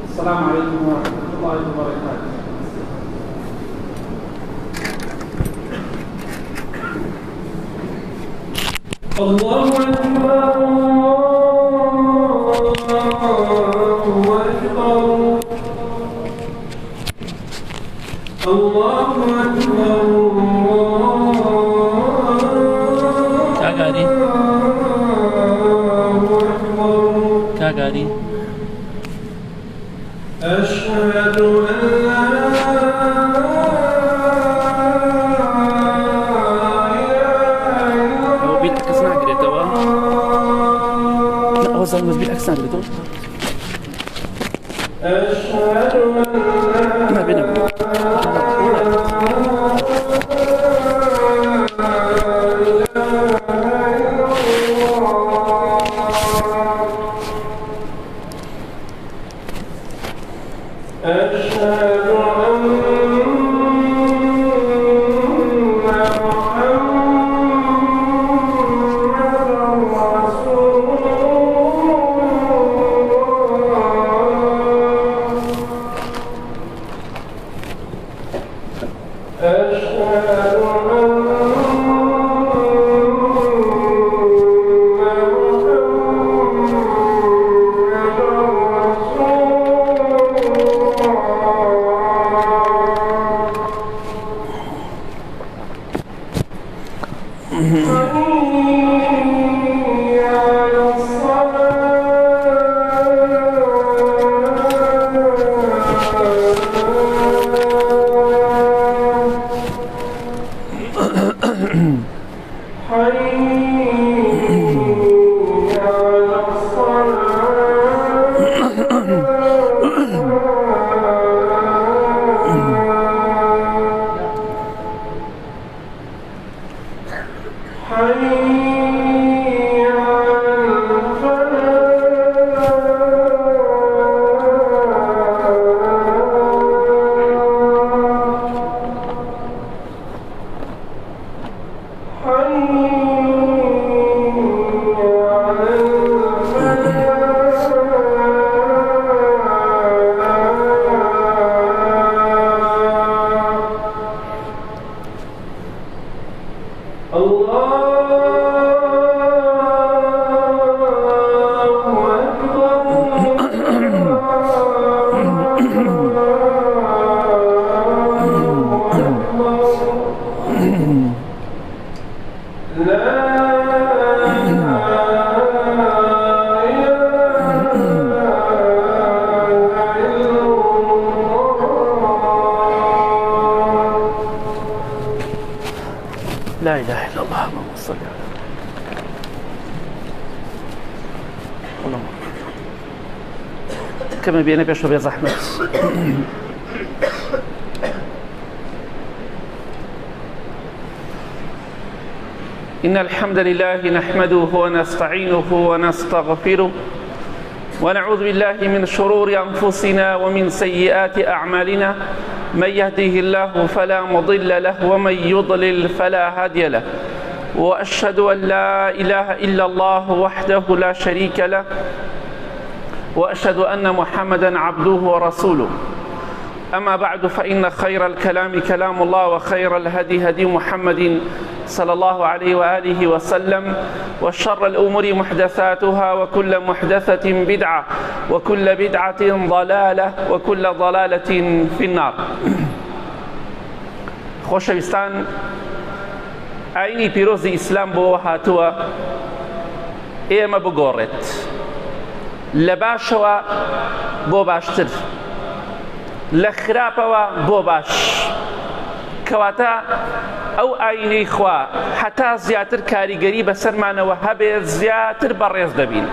السلام عليكم ورحمة الله وبركاته. الله أكبر الله أكبر क्या गा रही أشهد أن لا هو بيتك اسمع قريته لا هو صار مزبيت أكسان قريته أشهد أن ما بينهم لا إله إلا الله اللهم صل على اللهم كما بينا بيشرب يا زحمة إن الحمد لله نحمده ونستعينه ونستغفره ونعوذ بالله من شرور أنفسنا ومن سيئات أعمالنا من يهده الله فلا مضل له ومن يضلل فلا هادي له وأشهد أن لا إله إلا الله وحده لا شريك له وأشهد أن محمدا عبده ورسوله أما بعد فإن خير الكلام كلام الله وخير الهدي هدي محمد صلى الله عليه وآله وسلم وشر الأمور محدثاتها وكل محدثة بدعة وكل بدعة ضلالة وكل ضلالة في النار. خۆشەویستان، ئاینی پیرۆزی ئیسلام بۆ هاتووە ئێمە بگۆڕێت لە باشەوە بۆ باشتر، لە خراپەوە بۆ باش، کەواتە ئەو ئاینەی خوا حتا زیاتر کاریگەری بەسەرمانەوە هەبێت، زیاتر بەڕێز دەبین،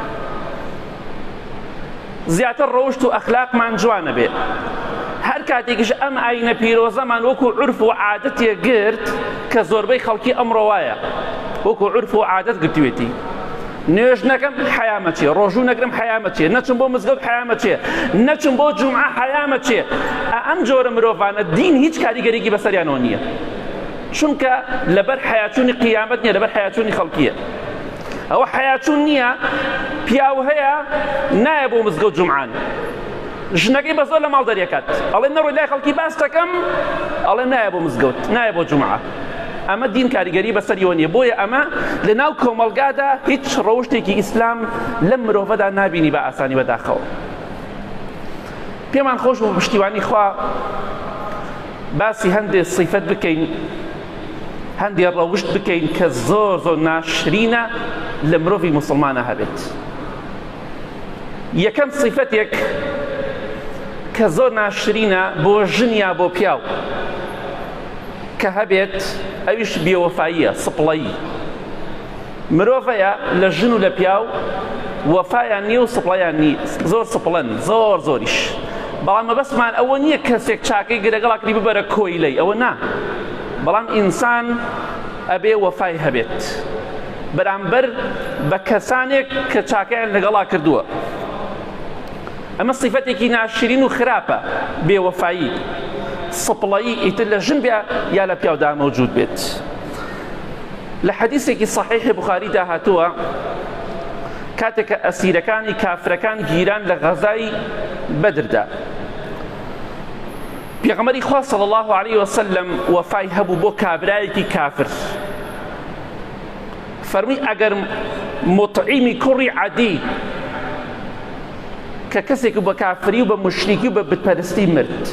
زیاتر ڕەوشت و ئەخلاقمان جوانە بێت. هەر کاتێکیش ئەم ئاینە پیرۆزەمان وەکو عورف و عادەتێ گرت کە زۆربەی خەڵکی ئەمڕۆ وایە، وەکو عورف و عادەت گرتوێتی. نوێژ نەکەم حەیامە چێ، ڕۆژوو نەگرم حەیامە چێ، نەچم بۆ مزگەوت حەیامە چێ، نەچم بۆ جومعە حەیامە چێ. ئەم جۆرە مرۆڤانە دین هیچ کاریگەرێکی بەسەریانەوە نییە، چونکە لەبەر حەیاچوونی قیامەت نییە، لەبەر حەیاچوونی خەڵکیە. ئەوە حەیاچوون نییە، پیاو هەیە نایە بۆ مزگەوت جومعان، ژنەکەی بە زۆر لە ماڵ دەریەکات، ئەڵێ نەڕۆی لای خەڵکی باس دەکەم، ئەڵێ نایە بۆ مزگەوت، نایە بۆ جومعە. ئەمە دین کاریگەری بەسەریەوە نییە. بۆیە ئەمە لە ناو کۆمەڵگادا هیچ ڕەوشتێکی ئیسلام لەم مرۆڤەدا نابینی بە ئاسانی بەداخەوە. پێمان خۆش بوو پشتیوانی خوا باسی هەندێک سیفەت بکەین، هەندێک ڕەوشت بکەین کە زۆر زۆر ناشرینە لە مرۆڤی موسڵمانە هەبێت. یەکەم سیفەتێک کە زۆر ناشرینە بۆ ژن یا بۆ پیاو کە هەبێت، ئەویش بێوەفاییە، سپڵەیی. مرۆڤەیە لە ژن و لە پیاو وەفایان نییە و سپڵەیان نییە، زۆر سپڵەن، زۆر زۆریش. بەڵام مەبەستمان ئەوە نییە کەسێک چاکەی لەگەڵاکری ببەرە کۆی لەی، ئەوە نا. بەڵام ئینسان ئەبێ وەفای هەبێت بەرامبەر بە کەسانێک کە چاکەیان لەگەڵا کردووە. ئەمە سیفەتێکی ناشرین و خراپە، بێوەفایی، سپڵەیی، ئیتر لە ژن بێ یا لە پیاودا مەوجود بێت. لە حەدیثێکی صحیحی بوخاریدا هاتووە کاتێک کە ئەسیرەکانی کافرەکان گیران لە غەزای بەدردا، پێغەمبەری خوا صلی الله علیه وسلم وەفای هەبوو بۆ کابرایەکی کافر. فەرمووی ئەگەر مطعیمی کوڕی عەدی کە کەسێک بە کافری و بە موشریکی و بە بتپەرستی مرد،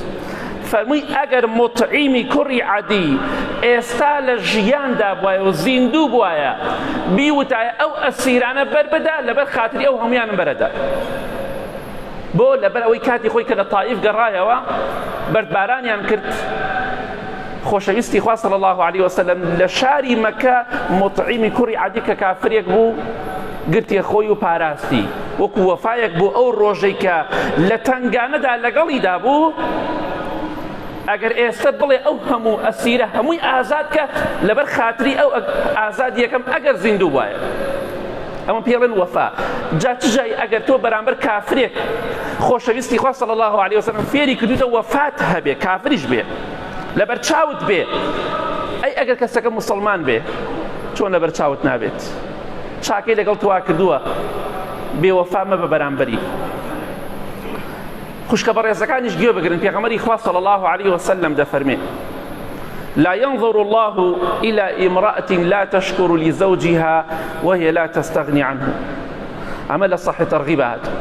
فەرمووی ئەگەر مطعیمی کوڕی عەدی ئێستا لە ژیاندا بوایە و زیندوو بوایە بیوتایە ئەو ئەسیرانە بەربەدا لەبەر خاتری ئەو هەمویانم بەرەدا. بۆ لەبەر ئەوەی کاتی خۆی کە لە تائیف گەڕایەوە بەردبارانیان کرد. خۆشەویستی خوا صلی الله علیه وسلم لە شاری مەکە مطعیمی کوڕی عەدی کە کافرێک بوو گرتێ خۆی و پاراستی، وەکو وەفایەک بۆ ئەو ڕۆژەی کە لە تەنگانەدا لەگەڵیدا بوو. ئەگەر ئێستا بڵێ ئەو هەموو ئەسیرە هەمووی ئازاد کە لەبەر خاتری ئەو ئازادی یەکەم ئەگەر زیندوو وایە، ئەمە پێڵێن وەفا. جا چ جای ئەگەر تۆ بەرامبەر کافرێک خۆشەویستی خوا صلی الله علیه وسلم فێری کردوتە وەفات هەبێ، کافریش بێ، لەبەر چاوت بێ، ئەی ئەگەر کەسەکە موسڵمان بێ چۆن لەبەر چاوت نابێت؟ چاکەی لەگەڵ توا کردووە، بێوەفا مەبە بەرامبەری. خوشکە بەڕێزەکانیش گوێ بگرن، پێغەمبەری خوا صلی الله علیه وسلم دەفەرمێ: لا ينظر الله إلى امرأة لا تشكر لزوجها وهي لا تستغني عنه. ئەمە لە سەحیح تەرغیبە هاتووە.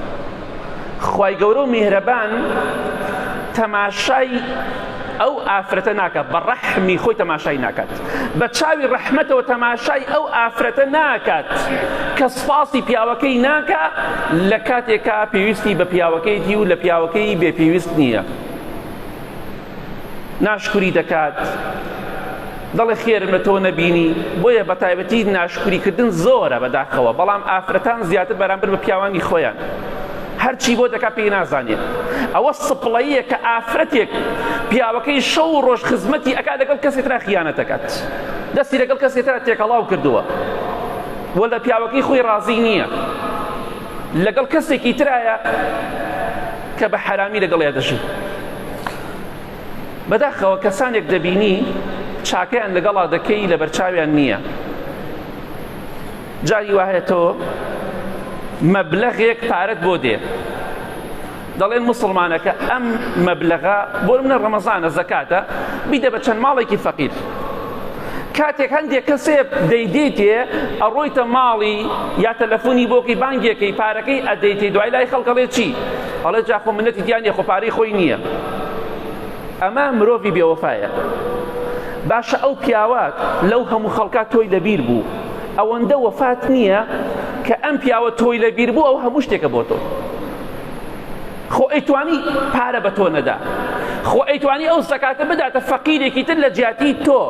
خوای گەورە و میهرەبان تەماشای ئەو ئافرەتە ناکات، بە ڕەحمی خۆی تەماشای ناکات، بە چاوی ڕەحمەتەوە تەماشای ئەو ئافرەتە ناکات کە سپاسی پیاوەکەی ناکە لە کاتێکا پێویستی بە پیاوەکەیتی و لە پیاوەکەی بێپێویست نییە. ناشکوری دەکات، دەڵێ خێرم لە تۆ نەبینی. بۆیە بە تایبەتی ناشکوریکردن زۆرە بەداخەوە، بەڵام ئافرەتان زیاتر بەرامبەر بە پیاوانی خۆیان هەرچی بۆ دەکات پێی نازانێت. ئەوە سپڵەییە کە ئافرەتێک پیاوەکەی شەو و ڕۆژ خزمەتی ئەکات لەگەڵ کەسێکترا خیانەت دەکات، دەستی لەگەڵ کەسێکترا تێکەڵاو کردووە، وە لە پیاوەکەی خۆی ڕازی نییە، لەگەڵ کەسێکی ترایە کە بە حەرامی لەگەڵیا دەژی. بەداخەوە کەسانێک دەبینی چاکەیان لەگەڵا دەکەی لە بەرچاویان نییە. جاری وایە تۆ مەبلەغێک پارەت بۆ دێ، دەڵێن مسلمانەکە ئەم مەبلەغە بۆ منە ڕەمەزانە زەکاتە بیدە بە چەند ماڵێکی فەقیر. کاتێک هەندێک کەسێ دەیدێتێ ئەڕۆیتە ماڵی یا تەلەفۆنی بۆکی بانگێکەی پارەکەی ئەدەیتێ دوای لای خەڵکەڵێ چی؟ ئەڵێ جا خۆ منەتی دیانە خۆ پارەی خۆی نییە. ئەمە مرۆڤی بێوەفایە. باشە ئەو پیاوات لەو هەموو خەڵکا تۆی لەبیر بوو، ئەوەندە وەفات نییە کە ئەم پیاوە تۆی لەبیر بوو ئەو هەموو شتێکە بۆ تۆ. خۆ ئەیتوانی پارە بە تۆ نەدا، خۆ ئەیتوانی ئەو زەکاتە بداتە فەقیرێکی تر لە جیاتی تۆ،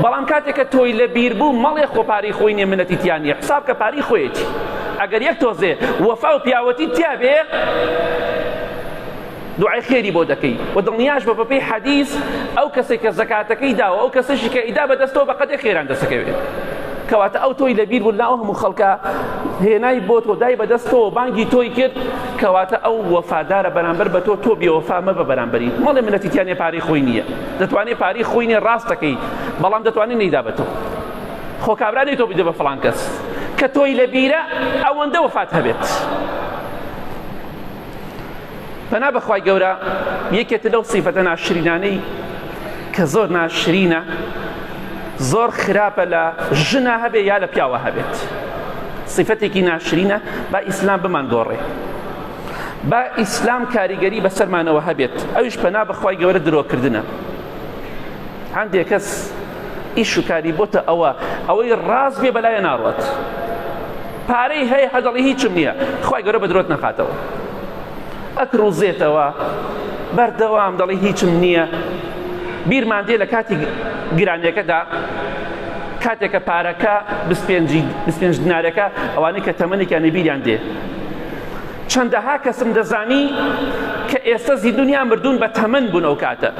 بەڵام کاتێککە تۆی لەبیر بوو مەڵێ خۆ پارەی خۆی نییە منەتی تیان نییە، حساب کە پارەی خۆیەتی. ئەگەر یەک تۆزێ وەفا و پیاوەتی تیا بێ دوعای خێری بۆ دەکەی و دڵنیاش بە بەپێی حەدیث ئەو کەسێک کە زەکاتەکەی داوە ئەو کەسەشی کە ئیدا بەدەستەوە بە قەدێک خێران دەسەکەوێت. کەواتە ئەو تۆی لەبیر بوو لا ئەو هەموو خەڵکە هێنای بۆ تۆ دای بەدەستەوە بانگی تۆی کرد، کەواتە ئەو وەفادارە بەرامبەر بە تۆ بێوەفا مەبە بەرامبەری. مەڵێ منەتی تیانێ پارەی خۆی نییە، دەتوانێت پارەی خۆی نییە ڕاستەکەی، بەڵام دەتوانێت نەیدا بە تۆ. خۆ کابرانی تۆ بیدە بە فڵان کەس کە تۆی لەبیرە ئەوەندە وەفات هەبێت. پەنا بەخوای گەورە یەکێتە لەو سیفەتە ناشرینانەی کە زۆر ناشرینە، زۆر خراپە لە ژنە هەبێ یا لە پیاوە هەبێت. سیفەتێکی ناشرینە با ئیسلام بمانگۆڕێ، با ئیسلام کاریگەری بەسەرمانەوە هەبێت. ئەویش پەنا بەخوای گەورە درۆکردنە. هەندێک کەس ئیش و کاری بۆتە ئەوەی ڕاز بێ بەلایە ناڕوات، پارەی هەیە هەدەڵی هیچم نییە، خوای گەورە بە درۆت نەخاتەوە، ئەکڕوزێتەوە بەردەوام دەڵی هیچم نییە. بیرمان دێ لە کاتی گرانیەکەدا کاتێکە پارەکە 25 دینارەکە ئەوانەی کە تەمەنێکیان بیریان دێ. چەندەها کەسم دەزانی کە ئێستا زیندوونیان مردوون بە تەمەن بوون ئەو کاتە.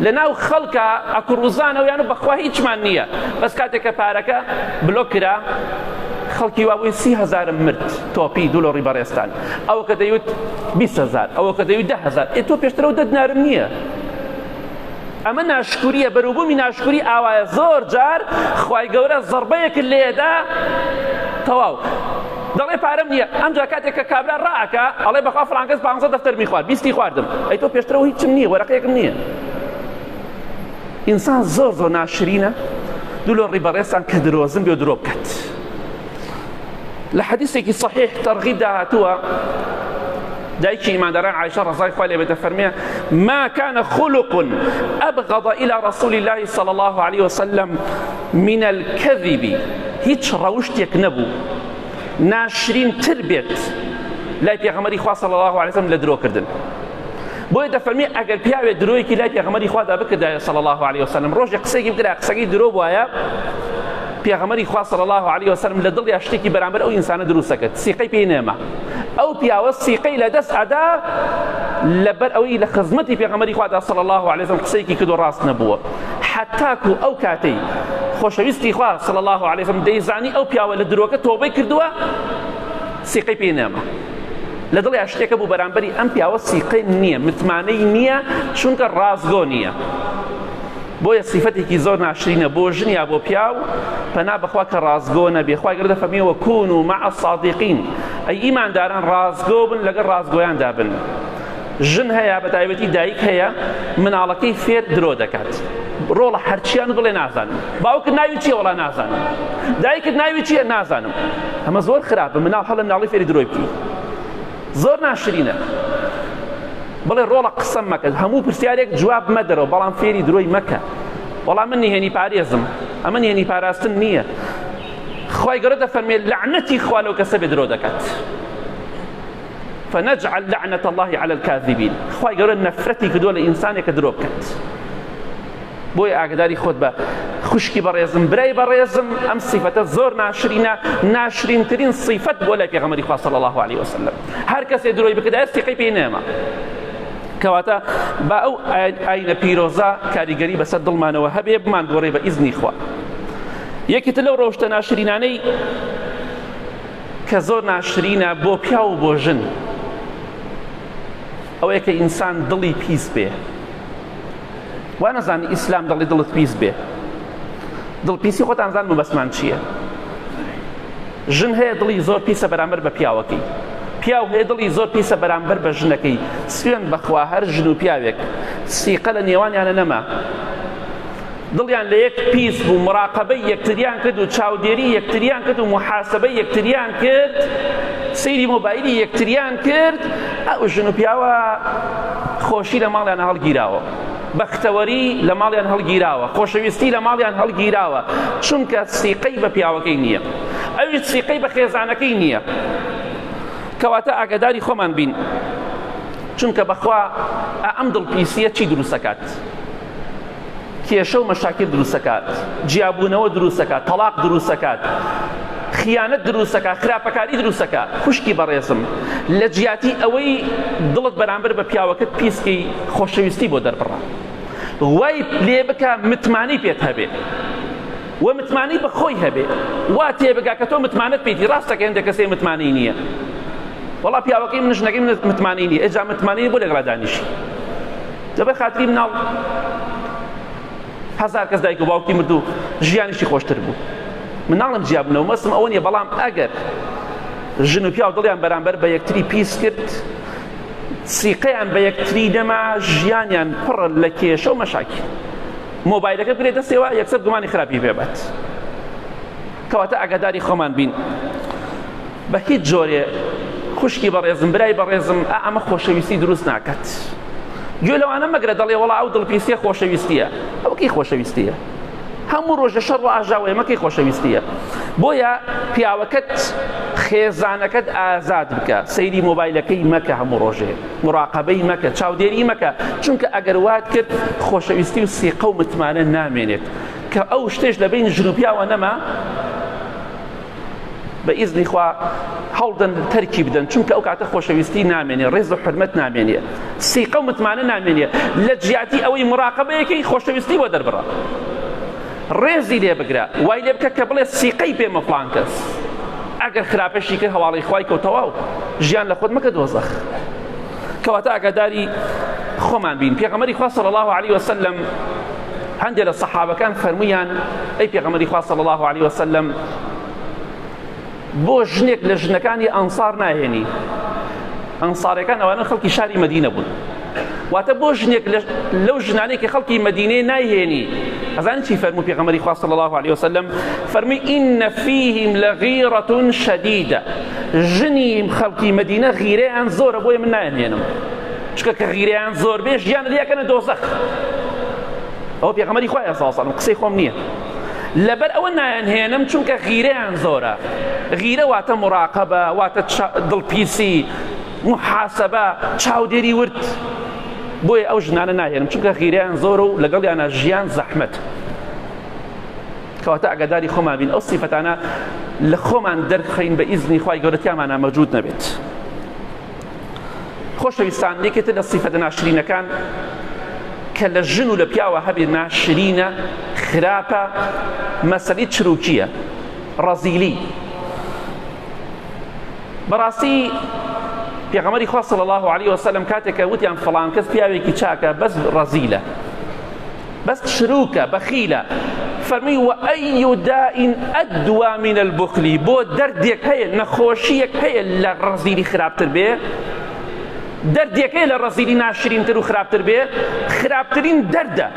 لە ناو خەڵکە ئەکڕوزانەوەیان و بەخوا هیچمان نییە، بەس کاتێکە پارەکە بلۆک کرا خەڵکی وابووی 30,000 مرد تۆپی $2 بەڕێستان، ئەوە کە دەیوت 20,000، ئەوە کە دەیوت 10,000. تۆ پێشترەوە 10 دینارم نییە. ئەمە ناشکوریە، بەروبوومی ناشکوری ئاوایە. زۆر جار خوای گەورە زەربەیەک لێدا تەواو دەڵێ پارەم نییە. ئەمجا کاتێک کە کابرا ڕائەکە ئەڵێ بەخوا فڵان کەس 15 دەفتەر میخوارد، 20 خواردم. ئەی تۆ پێشترەوە هیچم نییە، وەرەقەیەکم نییە. ئینسان زۆر ناشرینە $2 بەڕێستان کە درۆزم بێ و درۆ بکات. لە حەدیثێکی صحیح تەرغیب داهاتووە، دایکی ئیمانداران عایشە ڕەزای خوای لێ بێتە فەرمێ ما كان خلق أبغض إلى رسول الله صلى الله عليه وسلم من الكذب. هیچ ڕەوشتێک نەبوو ناشرین تر بێت لای پێغەمبەری خوا صلی الله عليه وسلم لە درۆکردن. بۆیە دەفەرمێ ئەگەر پیاوێ درۆیەکی لای پێغەمبەری خوادا بکردایە صلی الله عليه وسلم، ڕۆژێک قسەیەکی بکرا قسەکەی درۆ بووایە، پێغەمبەری خوا صلی الله عليه وسلم لە دڵیا شتێکی بەرامبەر ئەو ئینسانە دروست دەکرد، سیقەی پێی نێمە. ئەو پیاوە سیقەی لەدەست ئەدا لەبەر ئەوەی لە خزمەتی پێغەمبەری خوادا صلی الله عليه وسلم قسەیەکی کردو ڕاست نەبووە. حتاکو ئەو کاتەی خۆشەویستی خوا صلی الله عليه وسلم دەیزانی ئەو پیاوە لە درۆکە تۆبەی کردووە، سیقەی پێی نێمە. لە دڵیا شتێکە بوو بەرامبەری ئەم پیاوە سیقەی نییە، متمانەی نییە، چونکە ڕازگۆ نییە. بۆیە سیفەتێکی زۆر ناشرینە بۆ ژنیا بۆ پیاو، پەنا بەخوا کە ڕازگۆ نەبێ. خوای گەورە دەفەرمێ وەکونوا مع الصادقین، ئەی ئیمانداران ڕازگۆ بن لەگەڵ ڕازگۆیاندا بن. ژن هەیە بە تایبەتی دایک هەیە مناڵەکەی فێر درۆ دەکات، ڕۆڵە هەرچیان بڵێ نازانم، باوکت ناوی چییە؟ وەڵا نازانم. دایکت ناوی چییە؟ نازانم. ئەمە زۆر خراپە. مناڵ هەڵە مناڵی فێری درۆی بکەی، زۆر ناشرینە. بڵێ ڕۆڵە قسەم مەکە، هەموو پرسیارێک جواب مەدەرەوە، بەڵام فێری درۆی مەکە. وەڵام من نهێنی پارێزم، ئەمە نهێنی پاراستن نییە. خوای گەورە دەفەرمێ لعنەتی خوا لەو کەسە بێ درۆ دەکات. فنجعل لعنة الله على الكاذبين. خوای گەورە نەفرەتی کردووە لە ئینسانێکە درۆ بکات. بۆیە ئاگداری خۆت بە. خوشکی بەڕێزم، برای بەڕێزم، ئەم سیفەتە زۆر ناشرینە، ناشرینترین سیفەت بۆ لای پێغەمبەری خوا صلی الله عليه وسلم. هەر کەسێ درۆی بکردایە سیقەی پێی نێمە. کەواتە با ئەو ئاینە پیرۆزە کاریگەری بەسەر دڵمانەوە هەبێ، بمانگۆڕێ بە ئیزنی خوا. یەکێتە لەو ڕۆژتە ناشرینانەی کە زۆر ناشرینە بۆ پیا و بۆ ژن، ئەوەیە کە ئینسان دڵی پیس بێ. وا نەزانی ئیسلام دڵی دڵت پیس بێ. دڵپیسی خۆتان زان مەبەسمان چییە؟ ژن هەیە دڵی زۆر پیسە بەرامبەر بە پیاوەکەی. پیاو هەیە دڵی زۆر پیسە بەرامبەر بە ژنەکەی. سوێن بەخوا هەر ژن و پیاوێک سیقە لە نێوانیانە نەما، دڵیان لە یەک پیس بوو، مراقەبەی یەکتریان کرد و چاودێری یەکتریان کرد و محاسبەی یەکتریان کرد، سەیری مۆبایلی یەکتریان کرد، ئەو ژن و پیاوە خۆشی لە ماڵیان هەڵگیراوە، بەختەوەری لە ماڵیان هەڵگیراوە، خۆشەویستی لە ماڵیان هەڵگیراوە، چونکە سیقەی بە پیاوەکەی نییە، ئەویش سیقەی بە خێزانەکەی نییە. کەواتە ئاگاداری خۆمان بین، چونکە بەخوا ئەم دڵپیسیە چی دروستەکات؟ کێشە و مەشاکل دروستەکات، جیابوونەوە دروستەکات، تەلاق دروستەکات، خیانەت دروستەکات، خراپەکاری دروستەکات. خوشکی بەڕێزم، لە جیاتی ئەوەی دڵت بەرامبەر بە پیاوەکەت پیسکەی خۆشەویستی بۆ دەربڕە، وای لێ بکە متمانی پێت هەبێ و متمانی بە خۆی هەبێ، وا تێبگا کە تۆ متمانت پێیتی. ڕاستەکە هەندێک کەسێ متمانی نییە، وەڵا پیاوەکەی من ژنەکەی من متمانی نییە، ئێجا متمانی بۆ لەگەڵا دانیشی. لەبەر خاتری مناڵ هەزار کەس دایک و باوکی مردوو ژیانیشی خۆشتر بوو. مناڵم جیابنەوە مەسم ئەوە نیە، بەڵام ئەگەر ژن و پیاو دڵیان بەرامبەر بە یەکتری پیس کرد، سیقەیان بە یەکتری نەما، ژیانیان پڕ لە کێشە و مەشاکل. مۆبایلەکە بگرێت دەستێەوە یەکسەر گومانی خراپی پێبات. کەواتە ئاگاداری خۆمان بین، بە هیچ جۆرێ خوشکی بەڕێزم، برای بەڕێزم، ئەمە خۆشەویستی دروست ناکات. گوێ لەوانە مەگرە دەڵێ وەڵا ئەو دڵپیسیە خۆشەویستیە. ئەو کەی خۆشەویستیە؟ هەموو ڕۆژە شەڕ و ئاژاوە ئێمەکەی خۆشەویستیە. بۆیە پیاوەکەت خێزانەکەت ئازاد بکە، سەیری مۆبایلەکەی مەکە، هەموو ڕۆژێ مراقەبەی مەکە، چاودێری مەکە، چونکە ئەگەر وات کرد خۆشەویستی و سیقە و متمانە نامێنێت. کە ئەو شتێش لە بین ژن و پیاوە نەما، بە ئیزنی خوا هەوڵدەن تەرکی بدەن، چونکە ئەو کاتە خۆشەویستی نامێنێ، ڕێز و حرمەت نامێنێ، سیقە و متمانە نامێنێ. لە جیاتی ئەوەی مراقەبەیەکەی خۆشەویستی بۆ دەربڕە، ڕێزی لێ بگرە، وای لێ بکە کە بڵێ سیقەی پێمە فڵان کەس. ئەگەر خراپەشی کرد هەواڵی خوای کەوتەوە و ژیان لە خۆت مەکە دۆزەخ. کەواتە ئاگاداری خۆمان بین. پێغەمبەری خوا صلی الله علیه وسلم هەندێک لە سەحابەکان فەرموویان ئەی پێغەمبەری خوا صلی الله علیه وسلم بۆ ژنێک لە ژنەکانی ئەنسار ناهێنی. ئەنساریەکان ئەوانە خەڵکی شاری مەدینە بوون، واتە بۆ ژنێک لەو ژنانەی کە خەڵکی مەدینەی نایهێنی. ئەزانین چی فەرموو پێغەمبەری خوا صلی الله علیه وسلم؟ فەرمووی ئین فیهم لغیرة شەدیدە، ژنی خەڵکی مەدینە غیرەیان زۆرە، بۆیە من نایهێنم، چونکە کە غیرەیان زۆر بێ ژیان لێکەنە دۆزەخ. ئەوە پێغەمبەری خوایە صلی الله علیه وسلم، قسەی خۆم نییە. لەبەر ئەوە نایانهێنم چونکە غیرەیان زۆرە. غیرە واتە مراقەبە، واتە دڵپیسی، محاسبە، چاودێری ورد. بۆیە ئەو ژنانە ناهێنم چونکە غیرەیان زۆرە و لەگەڵیانە ژیان زەحمەت. کەواتە ئاگاداری خۆمان بین، ئەو سیفەتانە لە خۆمان دەرخەین بە ئیزنی خوای گەورەتیانمانە مەوجود نەبێت. خۆشەویستان، یەکێتە لە سیفەتە ناشرینەکان کە لە ژن و لە پیاوە هەبێ ناشرینە، خراپە، مەسەلەی چروکیە، ڕەزیلی. بەڕاستی پێغەمبەری خوا صلی الله علیه وسلم کاتێکە وتیان فڵان کەس پیاوێکی چاکە، بەس ڕەزیلە، بەس چروکە، بەخیلە. فەرمی وەئەی دائین ئەدوا من البخلی، بۆ دەردێک هەیە، نەخۆشیەک هەیە لە ڕەزیلی خراپتر بێ، دەردێک هەیە لە ڕەزیلی ناشرینتر و خراپتر بێ. خراپترین دەردە،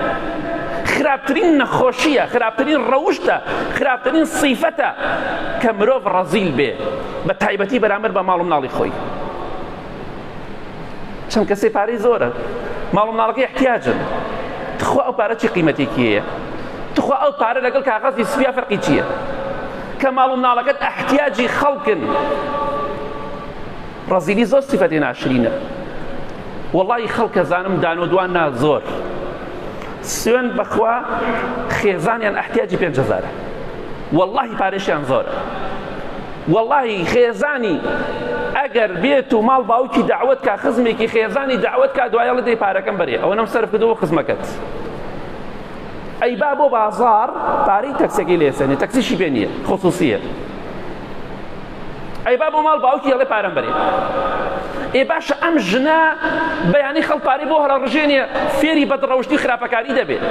خراپترین نەخۆشیە، خراپترین ڕەوشتە، خراپترین سیفەتە کە مرۆڤ ڕەزیل بێ، بە تایبەتی بەرامبەر بە ماڵ و مناڵی خۆی. چەند کەسێ پارەی زۆرە، ماڵ و مناڵەکەی احتیاجن، تخوا ئەو پارە چی قیمەتێکی هەیە؟ تخوا ئەو پارە لەگەڵ کاغەزی سپیا فەرقی چییە؟ کە ماڵ و مناڵەکەت احتیاجی خەڵکن. ڕەزیلی زۆر سیفەتی ناشرینە. وەڵڵی خەڵکە زانم دان و دواننا زۆر، سوێن بەخوا خێزانیان احتیاجی 5,000، وەڵڵی پارەشیان زۆرە. وەڵڵی خێزانی ئەگەر بێت و ماڵ باوکی داوەت کا، خزمێکی خێزانی داوەت کا، دوایەڵە دەی پارەکەم بەرێ، ئەوە نەم سەرف کردەوە خزمەکەت. ئەی با بۆ بازار پارەی تەکسەکەی لێسێنێ، تەکسیشی پێ نییە، خصوصیە. ئەی با بۆ ماڵ باوکی هەڵێ پارەم بەرێ. ئێ باشە ئەم ژنە بەیانی خەڵ پارەی بۆ هەڵەڕژێنێ، فێری بەدڕەوشتی خراپەکاری دەبێت.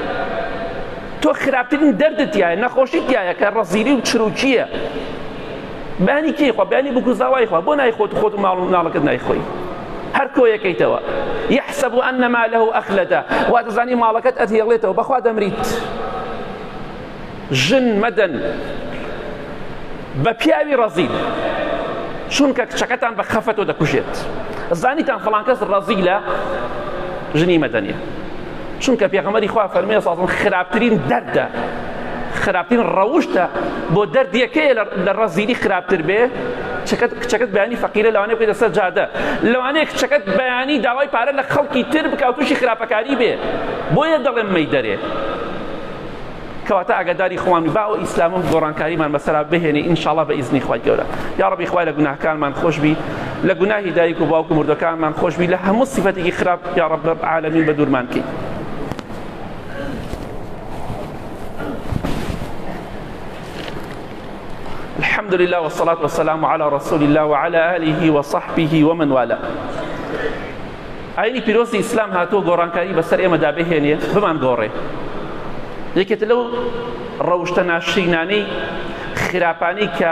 تۆ خراپترین دەردت تایە، نەخۆشی تایە کە ڕەزیلی و چروکیە. بەیانی کێی خوا بەیانی بکوزاوای خوا بۆ نایخۆت خۆت و ماڵ و مناڵەکەت نایخۆی هەر کۆیەکەیتەوە یحسب أن ماله أخلده وا دەزانی ماڵەکەت ئەتهێڵێتەوە بەخوا دەمریت ژن مەدەن بە پیاوی ڕەزیل چونکە کچەکەتان بە خەفەتەوە دەکوژێت زانیتان فڵان کەس ڕەزیلە ژنی مەدەنیە چونکە پێغەمبەری خوا فەرموویە ساڵم خراپترین دەردە خراپترین ڕەوشتە بۆ دەردیەکەیە لە ڕەزیلی خراپتر بێ کچەکەت بەیانی فەقیرە لەوانەیە بکەیتە سەر جادە لەوانەیە کچەکەت بەیانی داوای پارە لە خەڵکی تر بکە و تووشی خراپەکاری بێ بۆیە دەڵێن مەیدەرێ کەواتە ئاگاداری خۆمان با و ئیسلام و گۆڕانکاریمان بەسەرا بهێنێ ئینشاءڵڵا بە ئیزنی خوای گەورە یا ڕەبی خوای لە گوناهکانمان خۆشبی لە گوناهی دایک و باوک و مردەکانمان خۆشبی لە هەموو سیفەتێکی خراپ یا ڕەب العالەمین بە دوورمان کەی الحمد لله والصلاة والسلام على رسول الله وعلى آله وصحبه ومن والاه ئاینی پیرۆزی ئیسلام هاتووە گۆڕانکاری بەسەر ئێمەدا بهێنێ بمان گۆڕێ یەکێت لەو ڕەوشتە ناشرینانەی خراپانەی کە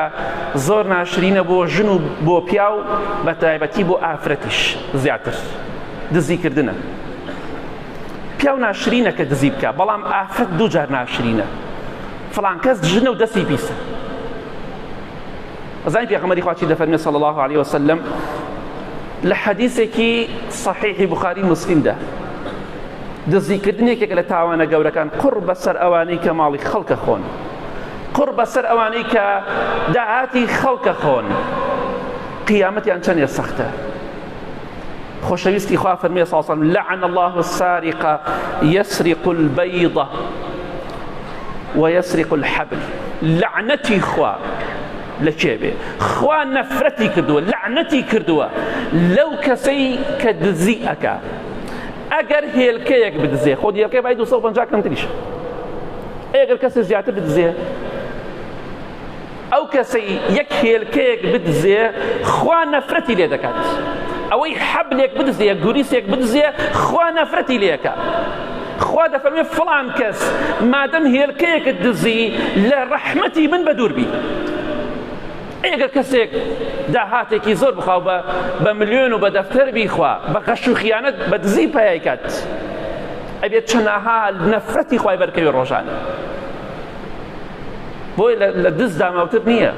زۆر ناشرینە بۆ ژن و بۆ پیا و بە تایبەتی بۆ ئافرەتیش زیاتر دزیکردنە پیا و ناشرینە کە دزی بکە بەڵام ئافرەت دوو جار ناشرینە فڵان کەس ژنە و دەستی پیسە ئەزانی پێغەمبەری خوا چی دەفەرمێ صلی الله عليه وسلم لە حەدیثێکی صحیحی بوخاری مسلمدا دزیکردنێکێک لە تاوانە گەورەکان قڕ بەسەر ئەوانەی کە ماڵی خەڵکە خۆن قڕ بەسەر ئەوانەی کە داهاتی خەڵکە خۆن قیامەتیان چەندێ سەختە خۆشەویستی خوا فەرمێ صلی الله عليه وسلم لعن الله السارق يسرق البيضة ويسرق الحبل لعنەتی خوا لە کێبێ خوا نەفرەتی کردووە لعنەتی کردووە لەو کەسەی کە دزی ئەکا ئەگەر هێلکەیەک بدزێ خۆ هێلکەی بای 250 کەمتریشە ئەگەر کەسێک زیاتر بدزێ ئەو کەسەی یەک هێلکەیەک بدزێ خوا نەفرەتی لێ دەکات ئەوەی حەبلێک بدزێ گوریسێک بدزێ خوا نەفرەتی لێەکە خوا دەفەرمێ فڵان کەس مادەم هێلکەیەکت دزی لە ڕەحمەتی من بە دوور بی ئەگەر کەسێک داهاتێکی زۆر بخواو بە ملیۆن و بە دەفتەر بیخوا بە غەش و خیانەت بە دزی پەیای کات ئەبێت چەندەها نەفرەتی خوای بەرکەوی ڕۆژانە بۆی لە دز داماوتر نییە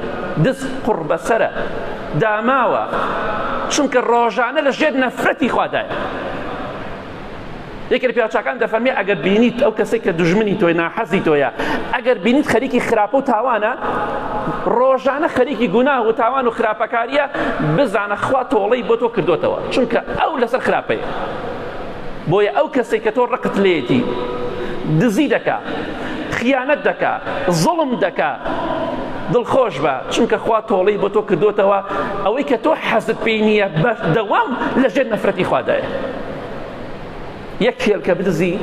دز قڕ بەسەرە داماوە چونکە ڕۆژانە لە ژێر نەفرەتی خوادایە یەکێک لە پیاوچاکان دەفەرمێ ئەگەر بینیت ئەو کەسێک کە دوژمنی تۆی ناحەزی تۆیە ئەگەر بینیت خەریکی خراپە و تاوانە ڕۆژانە خەریکی گوناه و تاوان و خراپەکاریە بزانە خوا تۆڵەی بۆ تۆ کردوتەوە چونکە ئەو لەسەر خراپەیە بۆیە ئەو کەسێک کە تۆ ڕقت لێیەتی دزی دەکا خیانەت دەکا زوڵم دەکا دڵخۆش بە چونکە خوا تۆڵەی بۆ تۆ کردوتەوە ئەوەی کە تۆ حەزت پێی نییە بەردەوام لەژێر نەفرەتی خوادایە یەک هێلکە بدزی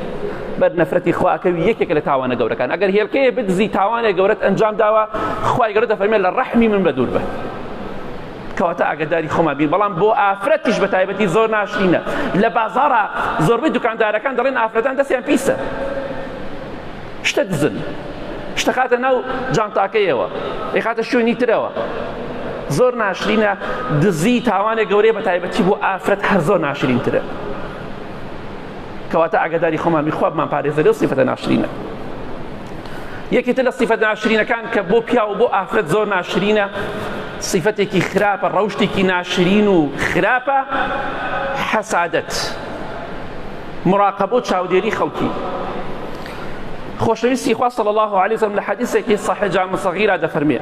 بەر نەفرەتی خواکەوی یەکێک لە تاوانە گەورەکان ئەگەر هێلکەیە بدزی تاوانێک گەورەت ئەنجام داوە خوای گەورە دەفەرمێت لە ڕەحمی من بە دوور بە کەواتە ئاگاداری خۆمان بین بەڵام بۆ ئافرەتیش بە تایبەتی زۆر ناشرینە لە بازاڕە زۆربەی دوکاندارەکان دەڵێن ئافرەتان دەستیان پیسە شتە دزن شتە خاتە ناو جانتاکەیەوە خاتە شوێنی ترەوە زۆر ناشرینە دزی تاوانێک گەورەی بە تایبەتی بۆ ئافرەت هەر زۆر ناشرینترە کەواتە ئاگاداری خۆمان میخوابمان پارێزە لەو سیفەتە ناشرینە یەکێتر لە سیفەت ناشرینەکان کە بۆ پیا و بۆ ئافرەت زۆر ناشرینە سیفەتێکی خراپە ڕەوشتێکی ناشرین و خراپە حەسادەت مراقەبە و چاودێری خەڵکی خۆشەویستی خوا صلی الله عليه وسلم لە حەدیثێکی صحیح جامع صغیرە دەفەرمێ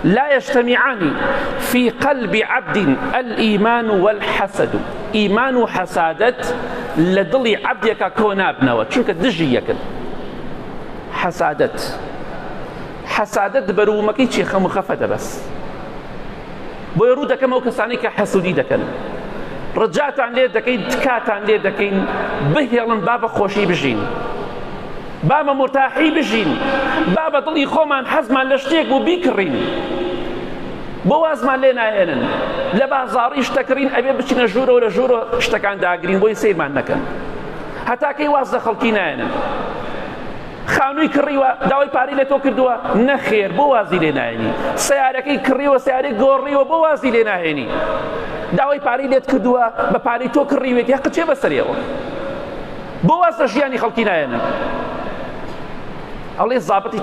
لا يجتمعان في قلب عبد الإيمان والحسد ئیمان و حەسادەت لە دڵی عەبدێکە کۆ نابنەوە چونکە دژی یەکن حەسادەت بەروومەکەی چی خەم و خەفە دەبەس بۆیە ڕوو دەکەم ئەو کەسانەی کە حەسوودی دەکەن ڕجاتان لێ دەکەین تکاتان لێ دەکەین بهێڵن با بە خۆشی بژین با بە مرتاحی بژین با بە دڵی خۆمان حەزمان لە شتێک و بیکڕین بۆ وازمان لێ نایێنن لە بازاڕی شتەکڕین ئەبێ بچینە ژوورە و لە ژوورە شتەکان داگرین بۆی سیرمان نەکەن هەتاکەی واز لە خەڵکی نایێنن خانووی کڕیوە داوای پارەی لە تۆ کردووە نەخێر بۆ وازی لێ ناهێنی سیارەکەی کڕیوە سیارەی گۆڕیوە بۆ وازی لێ ناهێنی داوای پارەی لێت کردووە بە پارەی تۆ کڕیوێتی قچێ بەسەرەوە بۆ واز لە ژیانی خەڵکی نایێنن ئەڵێ زابەتی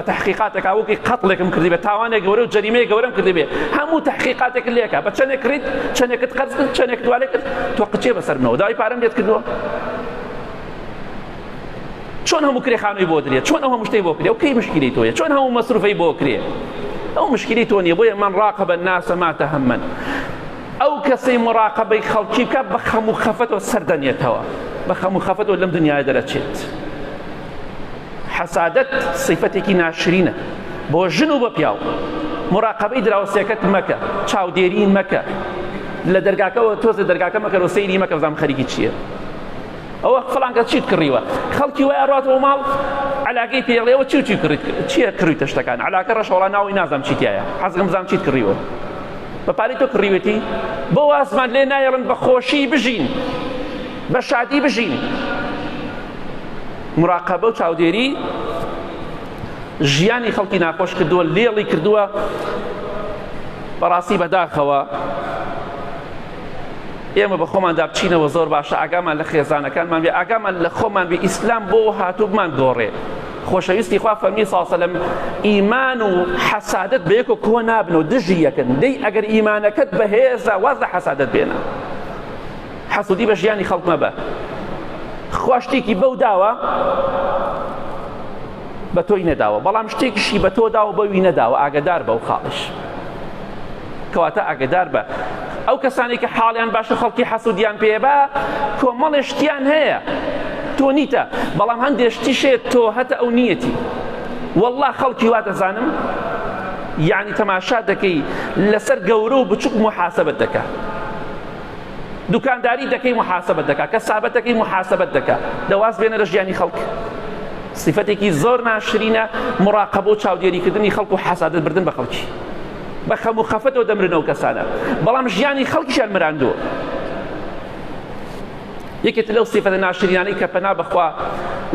تحقیقاتێکا وەکی قەتڵێکم کردی بێ تاوانێک گەورە و جەریمەیە گەورەم کردی بێ هەموو تحقیقاتێک لێکە بە چەندێک کڕیت چەندێکت قەرز کرد چەندێک دوالێ کرد تۆ قچێ بەسەرمەوە داوای پارەم لێت کردووە چۆن هەموو کرێخانەی بۆ درێت چۆن ئەو هەموو شتەی بۆ کرێ و کەی مشکلی تۆیە چۆن هەموو مەسروفەی بۆ کرێ ئەو مشکلی تۆ نییە بۆیە من ڕاقەبە الناس ما تهمن ئەو کەسەی مراقەبەی خەڵکی بکات بە خەم و خەفەتەوە سەردەنێتەوە بە خەم و خەفەتەوە لەم دنیاە دەرەچێت حەسادەت صیفەتێکی ناشرینە بۆ ژن و بە پیاو مراقەبەی دراوسێکەت مەکە چاودێری مەکە لە دەرگاکەوە تۆز لە دەرگاکە مەکە و سەیری مەکە بزانم خەریکی چییە ئەوە فڵان کەس چیت کڕیوە خەڵکی وایە ڕاتەوە ماڵ علاقەی پێڵێەوە چی کڕیت چییە کڕیتە شتەکان علاقە ڕەشەوەڵا ناوی نازانم چیتایە حەزم بزانم چیت کڕیوە بە پارەی تۆ کڕیوێتی بۆ وازمان لێ نایەڵن بە خۆشی بژین بە شادی بژین مراقەبە و چاودێری ژیانی خەڵکی ناخۆش کردووە لێڵی کردووە بەڕاستی بەداخەوە ئێمە بە خۆماندا بچینەوە زۆر باشە ئاگامان لە خێزانەکانمان بێ ئاگامان لە خۆمان بێ ئیسلام بۆ هاتووبمان دۆڕێ خۆشەویستی خوا فەرمی ساسەلەم ئیمان و حەسادەت بە یەک و کۆ نابنەوە دژی یەکن دەی ئەگەر ئیمانەکەت بەهێزە واز لە حەسادەت بێنە حەسوودی بە ژیانی خەڵک مەبە خوا شتێکی بەو داوە بە تۆی نەداوە بەڵام شتێکیشی بە تۆ داوە بەوی نەداوە ئاگدار بە و خاڵش کەواتە ئاگدار بە ئەو کەسانی کە حاڵیان باشە خەڵکی حەسوودیان پێ بە کۆمەڵێ شتیان هەیە تۆ نیتە بەڵام هەندێک شتیشێت تۆ هەتە ئەو نیەتی وەڵڵا خەڵکی وا دەزانم یعنی تەماشا دەکەی لەسەر گەورە و بچووک محاسەبەت دەکا دوکانداری دەکەی محاسەبەت دەکا کەسابەتەکەی محاسەبەت دەکا دەواز بێنە لە ژیانی خەڵک صفەتێکی زۆر ناشرینە مراقەبە و چاودێریکردنی خەڵک و حەسادەت بردن بە خەڵکی بە خەم و خەفەتەوە دەمرنەوە کەسانە بەڵام ژیانی خەڵکیشیان مراندووە یەکێت لەو صفەتە ناشرینانەی کە پەنا بەخوا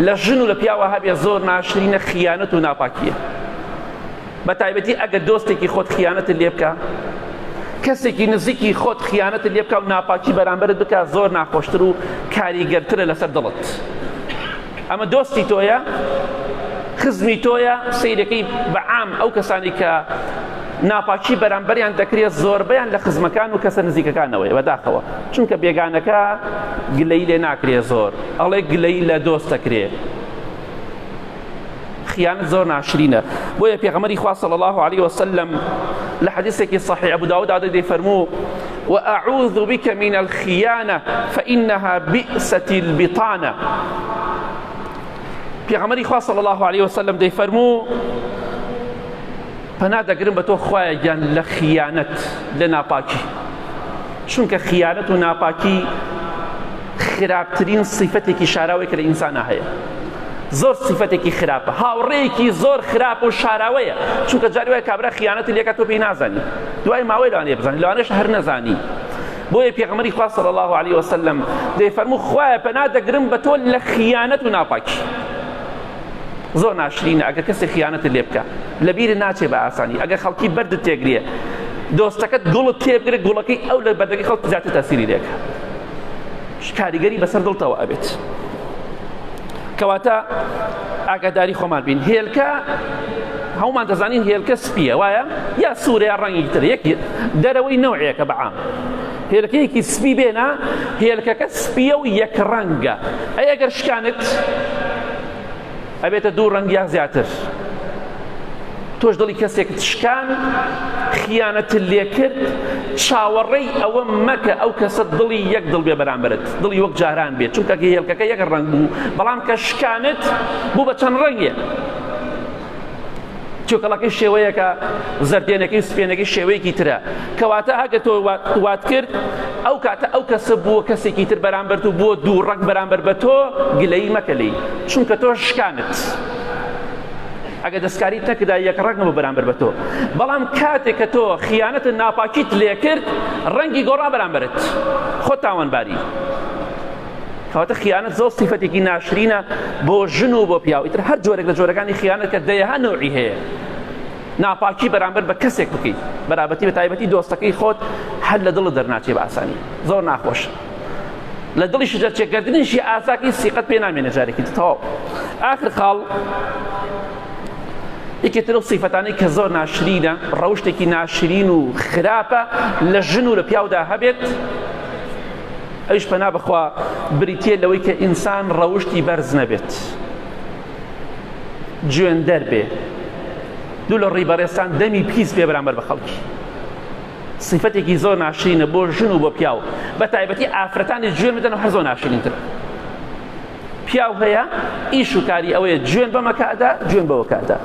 لە ژن و لە پیاوە هەبێ زۆر ناشرینە خیانەت و ناپاکیە بە تایبەتی ئەگەر دۆستێکی خۆت خیانەتت لێ بکە کەسێکی نزیکی خۆت خیانەتت لێ بکە و ناپاکی بەرامبەرت بکە زۆر ناخۆشتر و کاریگەرترە لەسەر دڵت ئەمە دۆستی تۆیە خزمی تۆیە سەیرەکەی بەعام ئەو کەسانی کە ناپاکی بەرامبەریان دەکرێت زۆربەیان لە خزمەکان و کەسە نزیکەکانەوەی بەداخەوە چونکە بێگانەکە گلەی لێ ناکرێ زۆر ئەڵێ گلەی لە دۆست دەکرێ خیانەت زۆر ناشرینە بۆیە پێغەمبەری خوا صلی الله عليه وسلم لە حەدیثێکی صحیح ئەبو داود دەیفەرموو وأعوذ بك من الخيانة فإنها بئست البطانة پێغەمبەری خوا صلی الله عليه وسلم دەیفەرموو پەنا دەگرم بە تۆ خوایە گیان لە خیانەت لە ناپاکی چونکە خیانەت و ناپاکی خراپترین صیفەتێکی شاراوەی کە لە ئینسانە هەیە زۆر صیفەتێکی خراپە هاوڕێیەکی زۆر خراپ و شاراوەیە چونکە جاری وایە کابرا خیانەتی لێکات تۆ پێی نازانی دوای ماوەی لەوانەیە بزانی لەوانەیەش هەر نەزانی بۆیە پێغەمبەری خوا صلی الله عليه وسلم دەیفەرموو خوایە پەنا دەگرم بە تۆ لە خیانەت و ناپاکی زۆر ناشرینە ئەگەر کەسێک خیانەتت لێ بکە لەبیرت ناچێ بە ئاسانی ئەگەر خەڵکی بەردت تێگرێ دۆستەکەت گوڵت تێبگرێت گوڵەکەی ئەو لە بەردەکەی خەڵک زیاتر تەسیری لێکە کاریگەری بەسەر دڵتەوە ئەبێت کەواتە ئاگاداری خۆمان بین هێلکە هەومان دەزانین هێلکە سپیە وایە یا سوورە یا ڕەنگی تر یەک دەرەوەی نەوعەیەکە بەعام هێلکەیەکی سپی بێنە هێلکەکە سپیە و یەک ڕەنگە ئەگەر شکانت ئەبێتە دوو ڕەنگ یا زیاتر تۆش دڵی کەسێکت شکان خیانەتت لێ کرد چاوەڕێی ئەوە مەکە ئەو کەسە دڵی یەک دڵ بێ بەرامبەرت دڵی وەک جاران بێت چونکە هێلکەکە یەک ڕەنگ بوو بەڵام کە شکانت بوو بە چەند ڕەنگێ چۆکەڵەکەی شێوەیەکە زەردێنەکەی سپێنەکەی شێوەیەکی ترە کەواتە هەگە تۆ وات کرد ئەو کاتە ئەو کەسە بووە کەسێکی تر بەرامبەرت و بووە دوو ڕەنگ بەرامبەر بە تۆ گلەیی مەکە لێی چونکە تۆ شکانت ئەگە دەستکاریت نەکردا یەک ڕەنگە بوو بەرامبەر بە تۆ بەڵام کاتێک کە تۆ خیانەتت ناپاکیت لێ کرد ڕەنگی گۆڕا بەرامبەرت خۆت تاوانباری کەواتە خیانەت زۆر سیفەتێکی ناشرینە بۆ ژن و بۆ پیاو. ئیتر هەر جۆرێک لە جۆرەکانی خیانەت کە دەیەها نوعی هەیە. ناپاکی بەرامبەر بە کەسێک بکەیت، بەرابەتی بە تایبەتی دۆستەکەی خۆت هەر لە دڵت دەرناچێ بە ئاسانی، زۆر ناخۆشە. لە دڵیش دەرچێکردنیشی ئاساکی سیقەت پێ نامێنە جارێکی تەواو. ئاخر خاڵ یەکێتر ئەو سیفەتانەی کە زۆر ناشرینە، ڕەوشتێکی ناشرین و خراپە لە ژن و لە پیاودا هەبێت، ئەویش پەنا بخوا بریتیە لەوەی کە ئینسان ڕەوشتی بەرز نەبێت، گوێندەر بێ، دوو لە ڕیبەڕێستان دەمی پیس بێ بەرامبەر بە خەڵکی. سیفەتێکی زۆر ناشرینە بۆ ژن و بۆ پیاو، بە تایبەتی ئافرەتانی گوێن بدەن و هەر زۆر ناشرینتر. پیاو هەیە ئیش و کاری ئەوەیە گوێن بەمەکادا، گوێن بەوەکادا.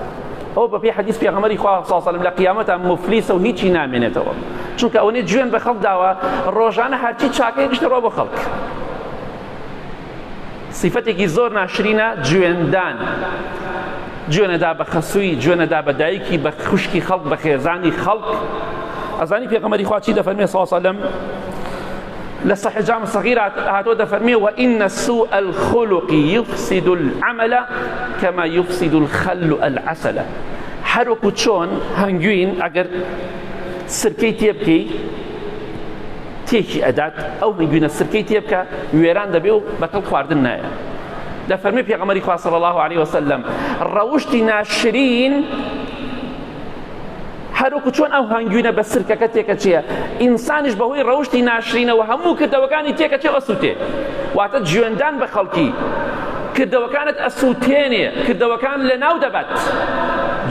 ئەو بەپێی حەدیث پێغەمبەری خوا صلی الله علیه و سلم لە قیامەتە مفلیسە و هیچی نامێنێتەوە، چونکە ئەوەنێ گوێن بە خەڵک داوە ڕۆژانە هەرچی چاکەی گشتە ڕۆ بۆ خەڵک. سیفەتێکی زۆر ناشرینە گوێندان، گوێنەدا بە خەسووی، گوێنەدا بە دایکی، بە خوشکی خەڵک، بە خێزانی خەڵک. ئەزانی پێغەمبەری خوا چی دەفەرمێ صلی الله علیه و سلم لە صحیح جامع صغیر هاتۆ دەفەرمێ وئین سوء الخلق یفسد العمل كما يفسد الخل العسل. هەر وەکو چۆن هەنگوین ئەگەر سرکەی تێ بکەی تێکی ئەدات، ئەو هەنگوینە سرکەی تێ بکە وێران دەبێ و بەتەڵ خواردن نایە. دەفەرمێ پێغەمبەری خوا صلی الله علیه و سلم ڕەوشتی ناشرین هەروەکو چۆن ئەو هەنگوینە بە سرکەکە تێکەچێە، ئینسانیش بەهۆی ڕەوشتی ناشرینەوە هەموو کردەوەکانی تێکەچێ ئەسووتێ. واتە گوێندان بە خەڵکی، کردەوەکانت ئەسووتێنێ، کردەوەکان لە ناو دەبات.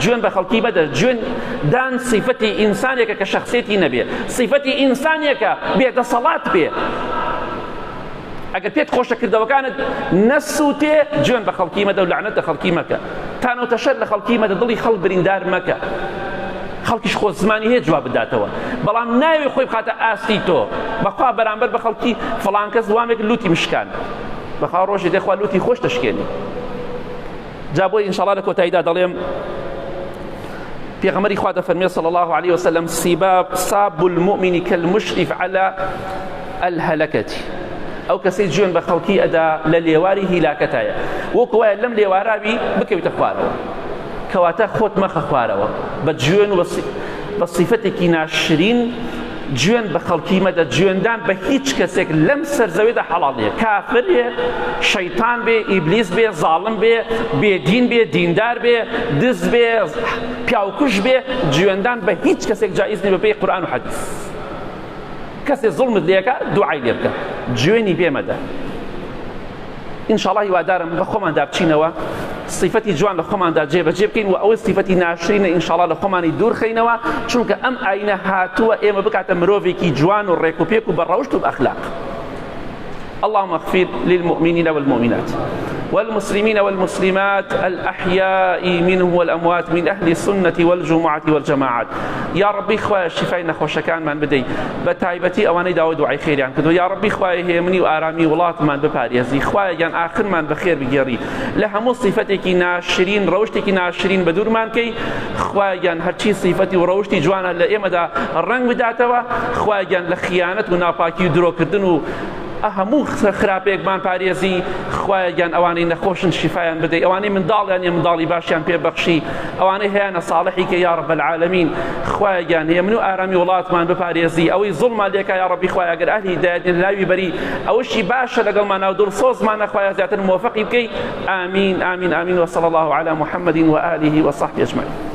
گوێن بە خەڵکی بەدە، گوێندان سیفەتی ئینسانێکە کە شەخسێتی نەبێ، سیفەتی ئینسانێکە بێدەسەڵات بێ. ئەگەر پێت خۆشە کردەوەکانت نەسووتێ، گوێن بە خەڵکی مەدە و لەعنەت لە خەڵکی مەکە، تانەوتە شەر لە خەڵکی مەدە، دڵی خەڵک بریندار مەکە. خەڵکیش خۆ زمانی هەیە جواب بداتەوە، بەڵام ناوێ خۆی بخاتە ئاستی تۆ بەخوا بەرامبەر بە خەڵکی فڵان کەس وامێک لوتی مشکان، بەخوا ڕۆژێ دێخوا لوتی خۆش دەشکێنی. جا بۆی ئینشاءڵڵا لە کۆتاییدا دەڵێم پێغەمبەری خوا دەفەرمێ صلی الله علیه وسلم صاب المؤمن كالمشرف على الهلكة. ئەو کەسەی گوێن بە خەڵکی ئەدا لە لێواری هیلاکەتایە، وەکو وایە لەم لێوارابی بکەویتە خوارەوە، کەواتە خۆت مەخە خوارەوە بە گوێن و بە سیفەتێکی ناشرین. گوێن بە خەڵکی مەدە، گوێندان بە هیچ کەسێک لەم سەرزەویدا حەڵاڵ نییە، کافر بێ، شەیتان بێ، ئیبلیس بێ، زاڵم بێ، بێدین بێ، دیندار بێ، دز بێ، پیاوکوش بێ، گوێندان بە هیچ کەسێک جائز نییە بەپێی قورئان و حەدیث. کەسێک زوڵمت لێکە دوعای لێ بکە، گوێنی پێ مەدە. ئینشاءڵڵا هیوادارم بە خۆماندا بچینەوە، صفەتی جوان لە خۆماندا جێبەجێ بکەین و ئەوەی صفەتی ناشرینە ئینشاءڵڵا لە خۆمانی دوورخەینەوە، چونکە ئەم ئاینە هاتووە ئێمە بکاتە مرۆڤێکی جوان و ڕێک و پێک و بەڕەوشت و بەئەخلاق. اللهم اغفر للمؤمنين والمؤمنات والمسلمين والمسلمات الأحياء منهم والأموات من أهل السنة والجمعة والجماعات. يا ربي خوايا شفاء نخوشكان من بدي بتايبتي أواني داود وعي خير يعني كدو. يا ربي خوايا هي مني وآرامي ولات من بباريزي، خوايا يعني آخر من بخير بجري لها مو صفتك ناشرين روشتك ناشرين بدور من كي خوايا يعني هرشي صفتي وروشتي جوانا لإما دا الرنگ بداتوا خوايا يعني لخيانة وناپاكي درو كردن هەموو خراپێکمان پارێزی، خوایە گیان ئەوانەی نەخۆشن شیفایان بدەی، ئەوانەی منداڵیان یە منداڵی باشیان پێبەخشی، ئەوانەی هەیەنە ساڵحی کە یا رب العالمین، خوایە گیان هەیە من و ئارامی وڵاتمان بپارێزی، ئەوەی زوڵمان لێکا یا ربی خوایە ئەگەر ئەهلی هیدایەتن لاوی بەری، ئەوەشی باشە لەگەڵمان و دڵسۆزمان خوایە زیاتر موفقی بکەی. ئامین ئامین ئامین. وصلى الله على محمد وآله وصحبه أجمعين.